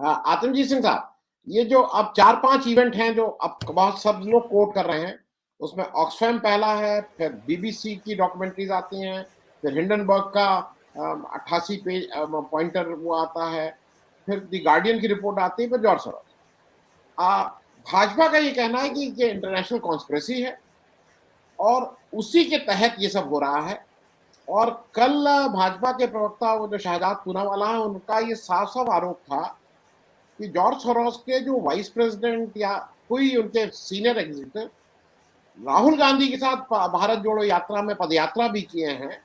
आतंकजीत सिंह साहब, ये जो अब 4-5 इवेंट हैं जो अब बहुत सब लोग कोट कर रहे हैं, उसमें ऑक्सफैम पहला है, फिर बीबीसी की डॉक्यूमेंट्रीज आती हैं, फिर हिंडनबर्ग का 88 पेज पॉइंटर वो आता है, फिर द गार्डियन की रिपोर्ट आती है, फिर जॉर्ज सोरोस। भाजपा का ये कहना है कि ये इंटरनेशनल कॉन्स्पिरेसी है और उसी के तहत ये सब हो रहा है। और कल भाजपा के प्रवक्ता वो जो शहजाद पूनावाला है, उनका ये साफ साफ आरोप था कि जॉर्ज सोरोस के जो वाइस प्रेसिडेंट या कोई उनके सीनियर एग्जीक्यूटिव राहुल गांधी के साथ भारत जोड़ो यात्रा में पदयात्रा भी किए हैं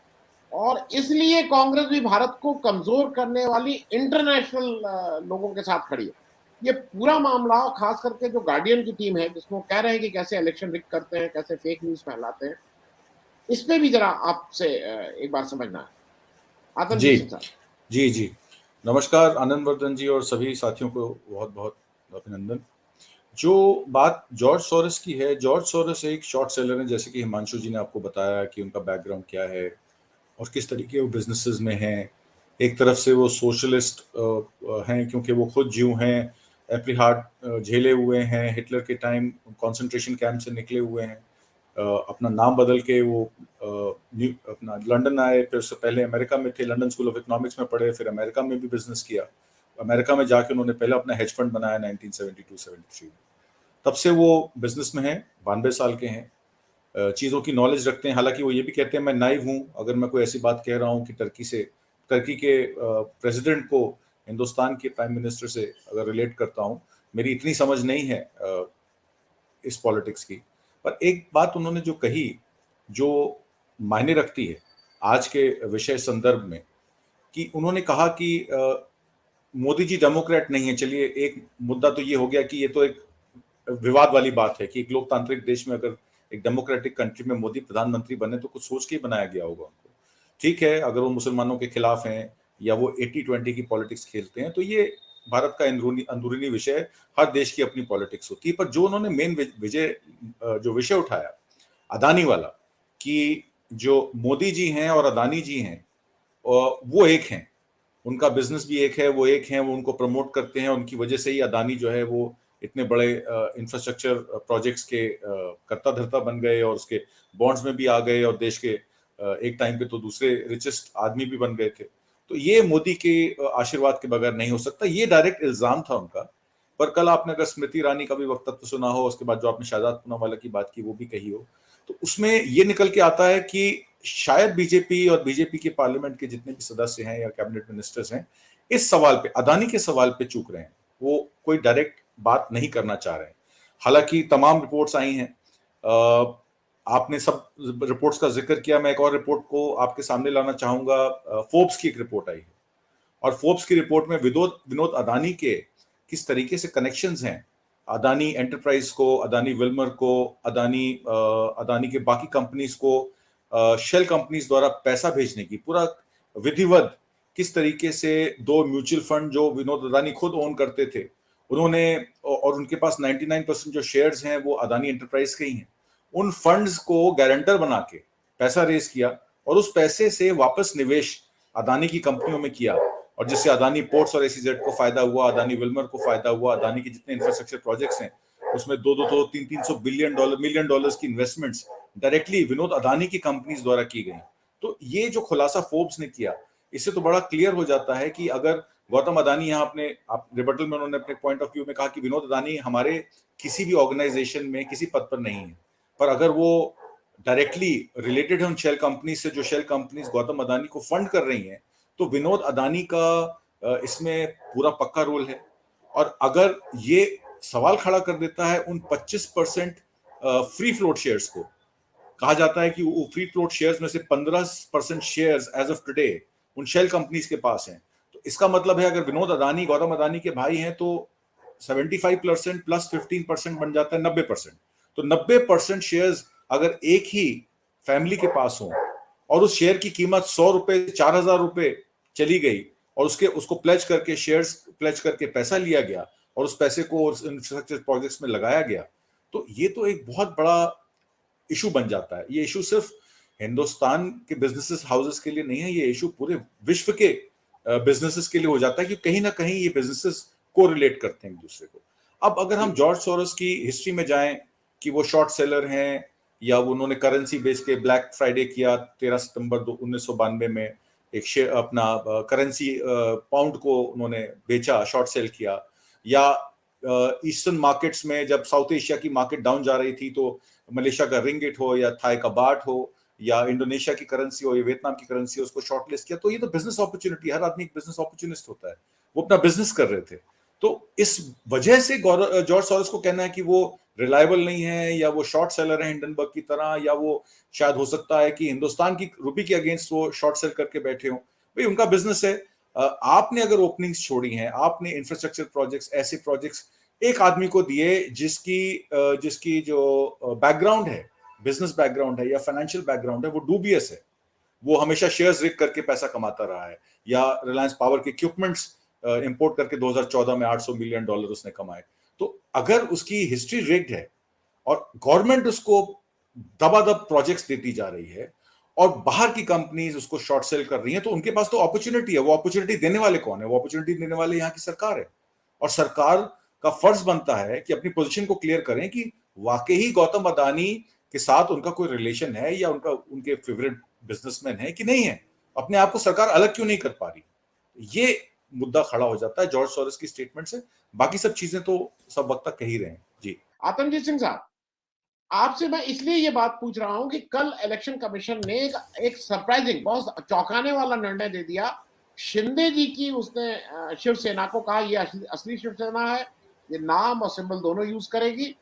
और इसलिए कांग्रेस भी भारत को कमजोर करने वाली इंटरनेशनल लोगों के साथ खड़ी है। ये पूरा मामला, खास करके जो गार्डियन की टीम है जिसमें कह रहे हैं कि कैसे इलेक्शन रिग करते हैं, कैसे फेक न्यूज फैलाते हैं, इस पे भी जरा आपसे एक बार समझना है। जी जी जी, नमस्कार आनंद वर्धन जी और सभी साथियों को बहुत बहुत अभिनंदन। जो बात जॉर्ज सोरोस की है, जॉर्ज सोरोस एक शॉर्ट सेलर है, जैसे कि हिमांशु जी ने आपको बताया कि उनका बैकग्राउंड क्या है और किस तरीके वो बिजनेसेस में हैं। एक तरफ से वो सोशलिस्ट हैं क्योंकि वो खुद ज्यू हैं, एप्रीहार्ट झेले हुए हैं, हिटलर के टाइम कंसंट्रेशन कैंप से निकले हुए हैं, अपना नाम बदल के वो अपना लंदन आए, फिर उससे पहले अमेरिका में थे, लंदन स्कूल ऑफ इकोनॉमिक्स में पढ़े, फिर अमेरिका में भी बिजनेस किया। अमेरिका में जाके उन्होंने पहले अपना हेज फंड बनाया 1972-73 में। तब से वो बिजनेस में हैं, 92 साल के हैं, चीज़ों की नॉलेज रखते हैं। हालांकि वो ये भी कहते हैं मैं नाइव हूँ अगर मैं कोई ऐसी बात कह रहा हूँ कि टर्की के प्रेसिडेंट को हिंदुस्तान के प्राइम मिनिस्टर से अगर रिलेट करता हूँ, मेरी इतनी समझ नहीं है इस पॉलिटिक्स की। पर एक बात उन्होंने जो कही जो मायने रखती है आज के विषय संदर्भ में, कि उन्होंने कहा कि मोदी जी डेमोक्रेट नहीं है। चलिए, एक मुद्दा तो ये हो गया कि ये तो एक विवाद वाली बात है कि एक लोकतांत्रिक देश में अगर एक डेमोक्रेटिक कंट्री में मोदी प्रधानमंत्री बने तो कुछ सोच के ही बनाया गया होगा उनको। ठीक है, अगर वो मुसलमानों के खिलाफ हैं या वो 80-20 की पॉलिटिक्स खेलते हैं तो ये भारत का अंदरूनी विषय है, हर देश की अपनी पॉलिटिक्स होती है। पर जो उन्होंने मेन जो विषय उठाया अदानी वाला, कि जो मोदी जी हैं और अदानी जी हैं वो एक हैं, उनका बिजनेस भी एक है, वो एक हैं, वो उनको प्रमोट करते हैं, उनकी वजह से ही अदानी जो है वो इतने बड़े इंफ्रास्ट्रक्चर प्रोजेक्ट्स के कर्ता धर्ता बन गए और उसके बॉन्ड्स में भी आ गए और देश के एक टाइम पे तो दूसरे रिचेस्ट आदमी भी बन गए थे। तो ये मोदी के आशीर्वाद के बगैर नहीं हो सकता, ये डायरेक्ट इल्जाम था उनका। पर कल आपने अगर स्मृति ईरानी का भी वक्तव्य सुना हो, उसके बाद जो आपने शहजाद पूनावाला की बात की वो भी कही हो, तो उसमें ये निकल के आता है कि शायद बीजेपी और बीजेपी के पार्लियामेंट के जितने भी सदस्य हैं या कैबिनेट मिनिस्टर्स हैं, इस सवाल पे, अदानी के सवाल पे चूक रहे हैं, वो कोई डायरेक्ट बात नहीं करना चाह रहे हैं। हालांकि तमाम रिपोर्ट्स आई हैं, आपने सब रिपोर्ट्स का जिक्र किया, मैं एक और रिपोर्ट को आपके सामने लाना चाहूंगा। फोर्ब्स की एक रिपोर्ट आई है और फोर्ब्स की रिपोर्ट में विनोद अदानी के किस तरीके से कनेक्शंस हैं, अदानी एंटरप्राइज को, अदानी विल्मर को, अदानी के बाकी कंपनीज को, शेल कंपनीज द्वारा पैसा भेजने की पूरा विधिवत, किस तरीके से दो म्यूचुअल फंड जो विनोद अदानी खुद ओन करते थे उन्होंने, और उनके पास 99% जो शेयर्स हैं वो अदानी एंटरप्राइज के ही हैं, उन फंड्स को गारंटर बना के पैसा रेज किया और उस पैसे से वापस निवेश अदानी की कंपनियों में किया, और जिससे अदानी पोर्ट्स और एसीजेड को फायदा हुआ, अदानी विल्मर को फायदा हुआ, अदानी के जितने इंफ्रास्ट्रक्चर प्रोजेक्ट्स हैं उसमें 200-300 मिलियन डॉलर्स की इन्वेस्टमेंट्स डायरेक्टली विनोद अदानी की कंपनीज द्वारा की गई। तो ये जो खुलासा फोर्ब्स ने किया, इससे तो बड़ा क्लियर हो जाता है कि अगर गौतम अदानी यहाँ अपने रिबटल में उन्होंने अपने पॉइंट ऑफ व्यू में कहा कि विनोद अदानी हमारे किसी भी ऑर्गेनाइजेशन में किसी पद पर नहीं है, पर अगर वो डायरेक्टली रिलेटेड है उन शेल कंपनी से, जो शेल कंपनीज गौतम अदानी को फंड कर रही हैं, तो विनोद अदानी का इसमें पूरा पक्का रोल है। और अगर ये सवाल खड़ा कर देता है उन 25% फ्री फ्लोट शेयर्स को, कहा जाता है कि वो फ्री फ्लोट शेयर्स में से 15% शेयर्स एज ऑफ टुडे उन शेल कंपनीज के पास हैं, तो इसका मतलब है अगर विनोद अदानी गौतम अदानी के भाई हैं तो 75% प्लस 15% बन जाता है 90%। तो 90% शेयर्स अगर एक ही फैमिली के पास हो और उस शेयर की कीमत 100 रुपए 4,000 रुपए चली गई और उसको प्लेज करके, शेयर्स प्लेज करके पैसा लिया गया और उस पैसे को इंफ्रास्ट्रक्चर प्रोजेक्ट्स में लगाया गया, तो ये तो एक बहुत बड़ा इशू बन जाता है। ये इशू सिर्फ हिंदुस्तान के बिजनेसेस हाउसेस के लिए नहीं है, ये इशू पूरे विश्व के बिजनेसेस के लिए हो जाता है कि कहीं ना कहीं ये बिजनेसेस कोरिलेट करते हैं एक दूसरे को। अब अगर हम जॉर्ज सोरोस की हिस्ट्री में जाएं कि वो शॉर्ट सेलर हैं या उन्होंने करेंसी बेच के ब्लैक फ्राइडे किया 13 सितंबर 1992 में, एक शेयर अपना करेंसी पाउंड को उन्होंने बेचा, शॉर्ट सेल किया, या ईस्टर्न मार्केट्स में जब साउथ एशिया की मार्केट डाउन जा रही थी तो मलेशिया का रिंगिट हो या थाई का बाट हो या इंडोनेशिया की करेंसी हो या वियतनाम की करेंसी हो, उसको शॉर्ट लिस्ट किया। तो ये तो बिजनेस अपॉर्चुनिटी, हर आदमी एक बिजनेस अपॉर्चुनिस्ट होता है, वो अपना बिजनेस कर रहे थे। तो इस वजह से जॉर्ज सोरोस को कहना है कि वो रिलायबल नहीं है या वो शॉर्ट सेलर है हिंडनबर्ग की तरह, या वो शायद हो सकता है कि हिंदुस्तान की रुपये के अगेंस्ट वो शॉर्ट सेल करके बैठे हो, भाई उनका बिजनेस है। आपने अगर ओपनिंग्स छोड़ी हैं, आपने इंफ्रास्ट्रक्चर प्रोजेक्ट्स, ऐसे प्रोजेक्ट्स एक आदमी को दिए जिसकी जो बैकग्राउंड है, बिजनेस बैकग्राउंड है या फाइनेंशियल बैकग्राउंड है, वो डूबियस है, वो हमेशा शेयर्स रिग करके पैसा कमाता रहा है, या रिलायंस पावर के इक्विपमेंट्स इंपोर्ट करके 2014 में $800 मिलियन उसने कमाए। तो अगर उसकी हिस्ट्री रिग्ड है और गवर्नमेंट उसको दबादब प्रोजेक्ट्स देती जा रही है और बाहर की कंपनीज उसको शॉर्ट सेल कर रही हैं, तो उनके पास तो अपॉर्चुनिटी है। वो अपॉर्चुनिटी देने वाले कौन है? वो अपॉर्चुनिटी देने वाले यहाँ की सरकार है, और सरकार का फर्ज बनता है कि अपनी पोजीशन को क्लियर करें कि वाकई गौतम अदानी के साथ उनका कोई रिलेशन है या उनके फेवरेट बिजनेसमैन है कि नहीं है। अपने आप को सरकार अलग क्यों नहीं कर पा रही? ये मुद्दा खड़ा हो जाता है जॉर्ज सोरोस की स्टेटमेंट से। बाकी सब चीजें तो सब वक्त तक कह ही रहे हैं। जी आतमजीत सिंह साहब, आपसे मैं इसलिए ये बात पूछ रहा हूं कि कल इलेक्शन कमीशन ने एक सरप्राइजिंग, बहुत चौंकाने वाला निर्णय दे दिया। शिंदे जी की उसने शिवसेना को कहा ये असली शिवसेना है, ये नाम और सिंबल दोनों यूज करेगी,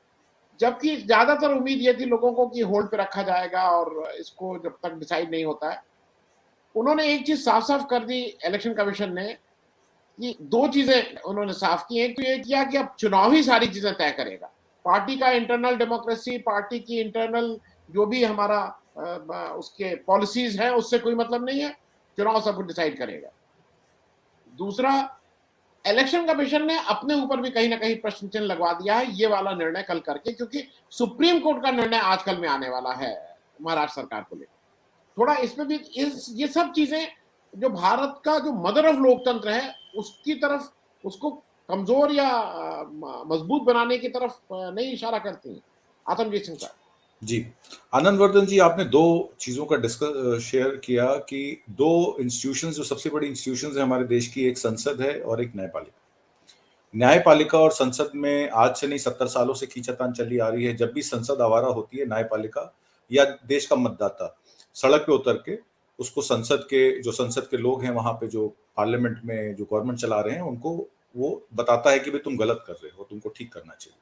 जबकि ज्यादातर उम्मीद ये थी लोगों को कि होल्ड पे रखा जाएगा और इसको जब तक डिसाइड नहीं होता है। उन्होंने एक चीज साफ साफ कर दी इलेक्शन कमीशन ने, कि दो चीजें उन्होंने साफ की। एक तो ये किया कि अब चुनाव ही सारी चीजें तय करेगा, पार्टी का इंटरनल डेमोक्रेसी, पार्टी की इंटरनल जो भी हमारा उसके पॉलिसीज हैं उससे कोई मतलब नहीं है, चुनाव सब कुछ डिसाइड करेगा। दूसरा, इलेक्शन कमीशन ने अपने ऊपर भी कहीं ना कहीं प्रश्न चिन्ह लगवा दिया है ये वाला निर्णय कल करके, क्योंकि सुप्रीम कोर्ट का निर्णय आजकल में आने वाला है महाराष्ट्र सरकार को लेकर। थोड़ा इसमें भी ये सब चीजें जो भारत का जो मदर ऑफ लोकतंत्र है उसकी तरफ, उसको कमजोर या मजबूत बनाने की तरफ नहीं इशारा करती हैं। आतमजीत सिंह साहब जी, आनंद वर्धन जी, आपने दो चीजों का डिस्कस शेयर किया कि दो इंस्टीट्यूशंस जो सबसे बड़ी इंस्टीट्यूशंस है हमारे देश की, एक संसद है और एक न्यायपालिका। न्यायपालिका और संसद में आज से नहीं 70 सालों से खींचातान चली आ रही है। जब भी संसद आवारा होती है, न्यायपालिका या देश का मतदाता सड़क पे उतर के उसको संसद के लोग हैं वहां पे, जो पार्लियामेंट में जो गवर्नमेंट चला रहे हैं, उनको वो बताता है कि भाई तुम गलत कर रहे हो, तुमको ठीक करना चाहिए।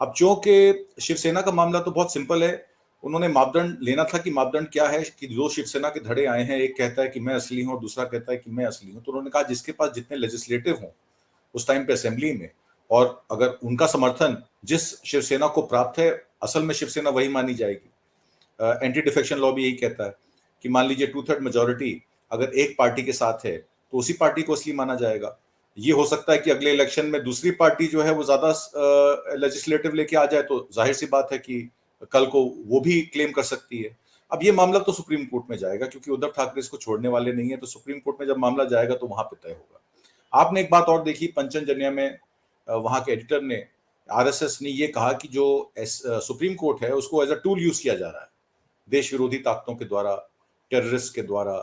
अब चूंकि शिवसेना का मामला तो बहुत सिंपल है, उन्होंने मापदंड लेना था कि मापदंड क्या है कि दो शिवसेना के धड़े आए हैं, एक कहता है कि मैं असली हूं और दूसरा कहता है कि मैं असली हूं। तो उन्होंने कहा जिसके पास जितने लेजिस्लेटिव हों उस टाइम पे असेंबली में, और अगर उनका समर्थन जिस शिवसेना को प्राप्त है, असल में शिवसेना वही मानी जाएगी। एंटी डिफेक्शन लॉ भी यही कहता है कि मान लीजिए 2/3 मेजोरिटी अगर एक पार्टी के साथ है तो उसी पार्टी को असली माना जाएगा। ये हो सकता है कि अगले इलेक्शन में दूसरी पार्टी जो है वो ज्यादा लेजिस्लेटिव लेके आ जाए, तो जाहिर सी बात है कि कल को वो भी क्लेम कर सकती है। अब ये मामला तो सुप्रीम कोर्ट में जाएगा, क्योंकि उद्धव ठाकरे इसको छोड़ने वाले नहीं है, तो सुप्रीम कोर्ट में जब मामला जाएगा तो वहां पे तय होगा। आपने एक बात और देखी, पंचजन्य में वहां के एडिटर ने, आरएसएस ने ये कहा कि जो सुप्रीम कोर्ट है उसको एज अ टूल यूज किया जा रहा है देश विरोधी ताकतों के द्वारा, टेररिस्ट के द्वारा,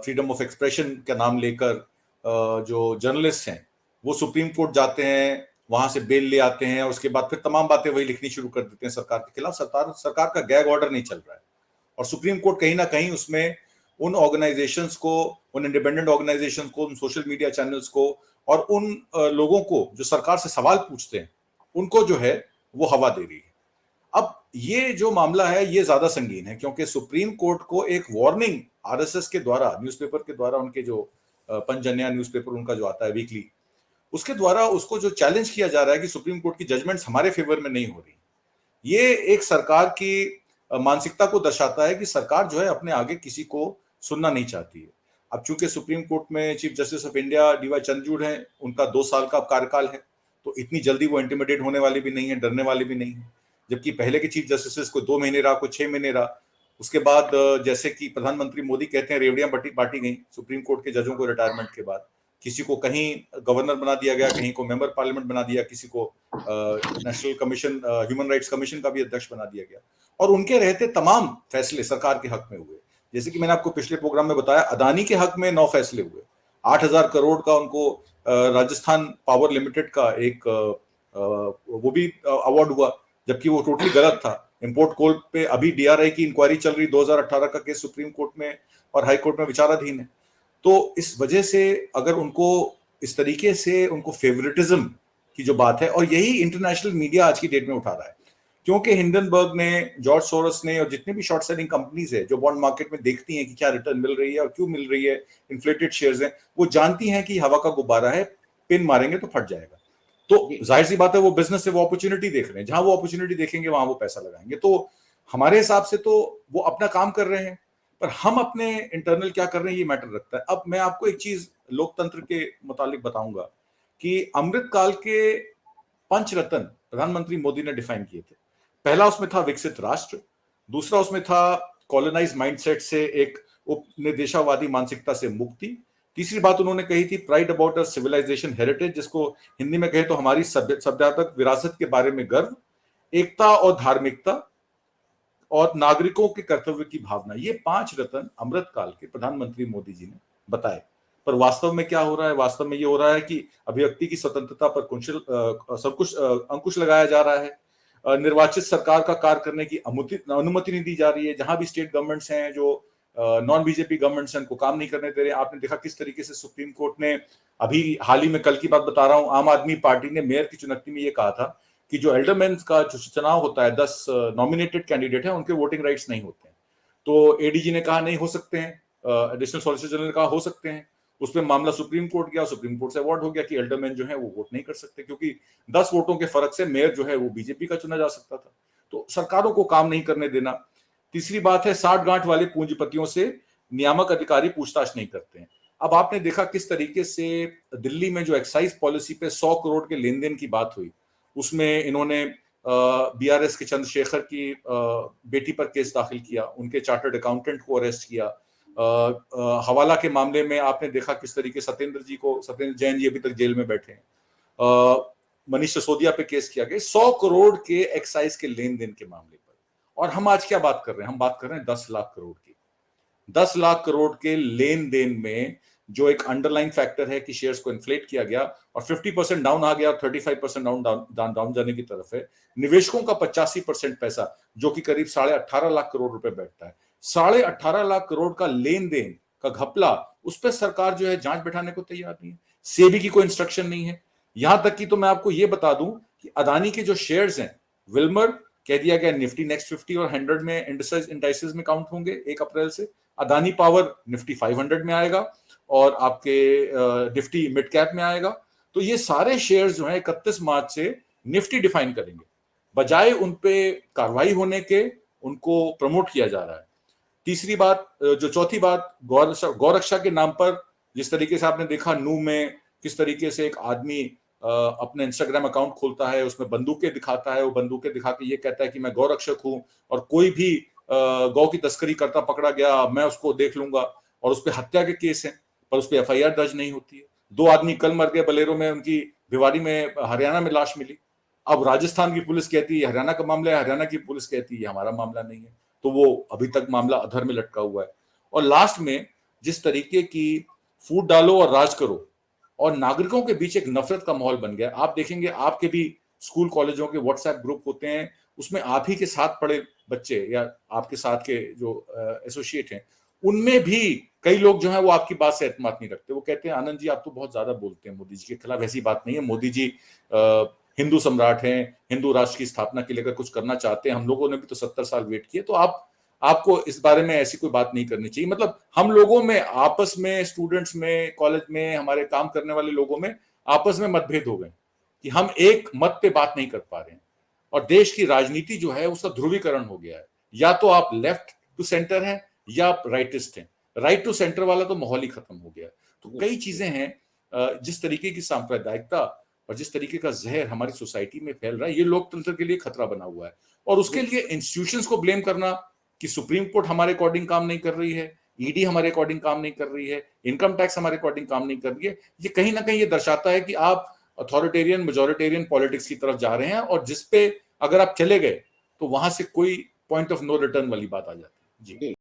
फ्रीडम ऑफ एक्सप्रेशन का नाम लेकर जो जर्नलिस्ट हैं वो सुप्रीम कोर्ट जाते हैं, वहां से बेल ले आते हैं और उसके बाद फिर तमाम बातें वही लिखनी शुरू कर देते हैं सरकार के खिलाफ। सरकार का गैग ऑर्डर नहीं चल रहा है, और सुप्रीम कोर्ट कहीं ना कहीं उसमें उन ऑर्गेनाइजेशंस को, उन इंडिपेंडेंट ऑर्गेनाइजेशंस को, उन सोशल मीडिया चैनल्स को और उन लोगों को जो सरकार से सवाल पूछते हैं, उनको जो है वो हवा दे रही है। अब ये जो मामला है ये ज्यादा संगीन है, क्योंकि सुप्रीम कोर्ट को एक वार्निंग आरएसएस के द्वारा, न्यूज़पेपर के द्वारा, उनके जो पंचजन्य न्यूज़पेपर उनका जो आता है वीकली, उसके द्वारा उसको जो चैलेंज किया जा रहा है कि सुप्रीम कोर्ट की जजमेंट्स हमारे फेवर में नहीं हो रही। ये एक सरकार की मानसिकता को दर्शाता है कि सरकार जो है अपने आगे किसी को सुनना नहीं चाहती है। अब चूंकि सुप्रीम कोर्ट में chief justice of India DY Chandrachud हैं, उनका 2 साल का कार्यकाल है, तो इतनी जल्दी वो इंटिमिडेट होने वाले भी नहीं है, डरने वाले भी नहीं है। जबकि पहले के चीफ जस्टिस को 2 महीने रहा, कोई 6 महीने रहा। उसके बाद जैसे कि प्रधानमंत्री मोदी कहते हैं रेवड़ियां बांटी गई सुप्रीम कोर्ट के जजों को रिटायरमेंट के बाद, किसी को कहीं गवर्नर बना दिया गया, कहीं को मेंबर पार्लियामेंट बना दिया, किसी को national commission, human rights commission का भी अध्यक्ष बना दिया गया, और उनके रहते तमाम फैसले सरकार के हक में हुए। जैसे कि मैंने आपको पिछले प्रोग्राम में बताया, अदानी के हक में 9 फैसले हुए, 8,000 करोड़ का उनको राजस्थान पावर लिमिटेड का एक वो भी अवार्ड हुआ, जबकि वो टोटली गलत था। इंपोर्ट कोल पे अभी डीआरआई की इंक्वायरी चल रही, 2018 का केस सुप्रीम कोर्ट में और हाई कोर्ट में विचाराधीन है। तो इस वजह से अगर उनको इस तरीके से उनको फेवरेटिज्म की जो बात है, और यही इंटरनेशनल मीडिया आज की डेट में उठा रहा है, क्योंकि हिंडनबर्ग ने, जॉर्ज सोरोस ने, और जितने भी शॉर्ट सेलिंग कंपनीज है जो बॉन्ड मार्केट में देखती हैं कि क्या रिटर्न मिल रही है और क्यों मिल रही है, इन्फ्लेटेड शेयर्स हैं, वो जानती हैं कि हवा का गुब्बारा है, पिन मारेंगे तो फट जाएगा। तो जाहिर सी बात है वो बिजनेस से वो अपॉर्चुनिटी देख रहे हैं, जहां वो अपॉर्चुनिटी देखेंगे वहां वो पैसा लगाएंगे। तो हमारे हिसाब से तो वो अपना काम कर रहे हैं, पर हम अपने इंटरनल क्या कर रहे हैं ये मैटर रखता है। अब मैं आपको एक चीज लोकतंत्र के मुतालिक बताऊंगा कि अमृतकाल के पंचरत्न प्रधानमंत्री मोदी ने डिफाइन किए थे। पहला उसमें था विकसित राष्ट्र, दूसरा उसमें था कॉलोनाइज माइंडसेट से एक उपनिवेशवादी मानसिकता से मुक्ति, तीसरी बात उन्होंने कही थी pride about a civilisation heritage, जिसको हिंदी में कहे तो हमारी सभ्यतात्मक विरासत के बारे में गर्व, एकता और धार्मिकता, और नागरिकों के कर्तव्य की भावना। ये 5 रत्न अमृतकाल के प्रधानमंत्री मोदी जी ने बताए। पर वास्तव में क्या हो रहा है? वास्तव में ये हो रहा है कि अभिव्यक्ति की स्वतंत्रता पर सब कुछ अंकुश लगाया जा रहा है। निर्वाचित सरकार का कार्य करने की अनुमति नहीं दी जा रही है। जहां भी स्टेट गवर्नमेंट्स हैं जो नॉन बीजेपी गवर्नमेंट्स हैं, उनको काम नहीं करने दे रहे। आपने देखा किस तरीके से सुप्रीम कोर्ट ने अभी हाल ही में, कल की बात बता रहा हूं, आम आदमी पार्टी ने मेयर की चुनौती में ये कहा था कि जो एल्डरमैन का जो चुनाव होता है, 10 नॉमिनेटेड कैंडिडेट है, उनके वोटिंग राइट्स नहीं होते हैं। तो एडीजी ने कहा नहीं हो सकते हैं, एडिशनल सॉलिसिटर जनरल ने कहा हो सकते हैं। उस पर मामला सुप्रीम कोर्ट गया, सुप्रीम कोर्ट से अवार्ड हो गया कि एल्डरमैन जो है वो वोट नहीं कर सकते, क्योंकि 10 वोटों के फर्क से मेयर जो है वो बीजेपी का चुना जा सकता था। तो सरकारों को काम नहीं करने देना। तीसरी बात है, 60 गांठ वाले पूंजीपतियों से नियामक अधिकारी पूछताछ नहीं करते हैं। अब आपने देखा किस तरीके से दिल्ली में जो एक्साइज पॉलिसी पे 100 करोड़ के लेन देन की बात हुई, उसमें इन्होंने बीआरएस के चंद्रशेखर की बेटी पर केस दाखिल किया, उनके चार्टर्ड अकाउंटेंट को अरेस्ट किया। हवाला के मामले में आपने देखा किस तरीके सत्येंद्र जैन जी अभी तक जेल में बैठे हैं। मनीष सिसोदिया पे केस किया गया 100 करोड़ के एक्साइज के लेन देन के मामले पर। और हम आज क्या बात कर रहे हैं? हम बात कर रहे हैं 10 लाख करोड़ की। 10 लाख करोड़ के लेन देन में जो एक अंडरलाइन फैक्टर है कि शेयर्स को इन्फ्लेट किया गया और 50% डाउन आ गया और 35% डाउन जाने की तरफ है। निवेशकों का 85% पैसा, जो कि करीब 18.5 लाख करोड़ रुपए बैठता है, 18.5 लाख करोड़ का लेन देन का घपला, उस पर सरकार जो है जांच बैठाने को तैयार नहीं है। सेबी की कोई इंस्ट्रक्शन नहीं है। यहां तक कि तो मैं आपको यह बता दूं कि अदानी के जो शेयर्स हैं, विल्मर कह दिया गया निफ्टी नेक्स्ट 50 और 100 में इंडाइसेस में काउंट होंगे 1 अप्रैल से। अदानी पावर निफ्टी 500 में आएगा और आपके निफ्टी मिड कैप में आएगा। तो ये सारे शेयर्स जो है 31 मार्च से निफ्टी डिफाइन करेंगे, बजाय उन पे कार्रवाई होने के उनको प्रमोट किया जा रहा है। तीसरी बात, जो चौथी बात, गौरक्षा के नाम पर जिस तरीके से आपने देखा नू में किस तरीके से एक आदमी अपने इंस्टाग्राम अकाउंट खोलता है, उसमें बंदूकें दिखाता है, वो बंदूकें दिखा के ये कहता है कि मैं गौरक्षक हूं और कोई भी गौ की तस्करी करता पकड़ा गया मैं उसको देख लूंगा, और उस पर हत्या के केस हैं पर उस पर एफआईआर दर्ज नहीं होती है। 2 आदमी कल मर गए बलेरो में, उनकी भिवाड़ी में हरियाणा में लाश मिली। अब राजस्थान की पुलिस कहती है हरियाणा का मामला है, हरियाणा की पुलिस कहती है हमारा मामला नहीं है। तो वो अभी तक मामला अधर में लटका हुआ है। और लास्ट में जिस तरीके की फूट डालो और राज करो और नागरिकों के बीच एक नफरत का माहौल बन गया। आप देखेंगे आपके भी स्कूल कॉलेजों के व्हाट्सएप ग्रुप होते हैं, उसमें आप ही के साथ पढ़े बच्चे या आपके साथ के जो एसोसिएट हैं, उनमें भी कई लोग जो है वो आपकी बात से एतमाद नहीं रखते। वो कहते हैं आनंद जी आप तो बहुत ज्यादा बोलते हैं मोदी जी के खिलाफ। ऐसी बात नहीं है। मोदी जी हिंदू सम्राट हैं, हिंदू राष्ट्र की स्थापना के लिए अगर कुछ करना चाहते हैं, हम लोगों ने भी तो 70 साल वेट किए, तो आपको इस बारे में ऐसी कोई बात नहीं करनी चाहिए। मतलब हम लोगों में आपस में, स्टूडेंट्स में, कॉलेज में, हमारे काम करने वाले लोगों में आपस में मतभेद हो गए कि हम एक मत पे बात नहीं कर पा रहे हैं, और देश की राजनीति जो है उसका ध्रुवीकरण हो गया है। या तो आप लेफ्ट टू सेंटर हैं या आप राइटिस्ट हैं। राइट टू सेंटर वाला तो माहौल ही खत्म हो गया। तो कई चीजें हैं, जिस तरीके की सांप्रदायिकता और जिस तरीके का जहर हमारी सोसाइटी में फैल रहा है, ये लोकतंत्र के लिए खतरा बना हुआ है। और उसके लिए इंस्टीट्यूशंस को ब्लेम करना कि सुप्रीम कोर्ट हमारे अकॉर्डिंग काम नहीं कर रही है, ईडी हमारे अकॉर्डिंग काम नहीं कर रही है, इनकम टैक्स हमारे अकॉर्डिंग काम नहीं कर रही है। ये कहीं ना कहीं ये दर्शाता है कि आप अथॉरिटेरियन मेजॉरिटेरियन पॉलिटिक्स की तरफ जा रहे हैं, और जिसपे अगर आप चले गए तो वहां से कोई पॉइंट ऑफ नो रिटर्न वाली बात आ जाती है। जी।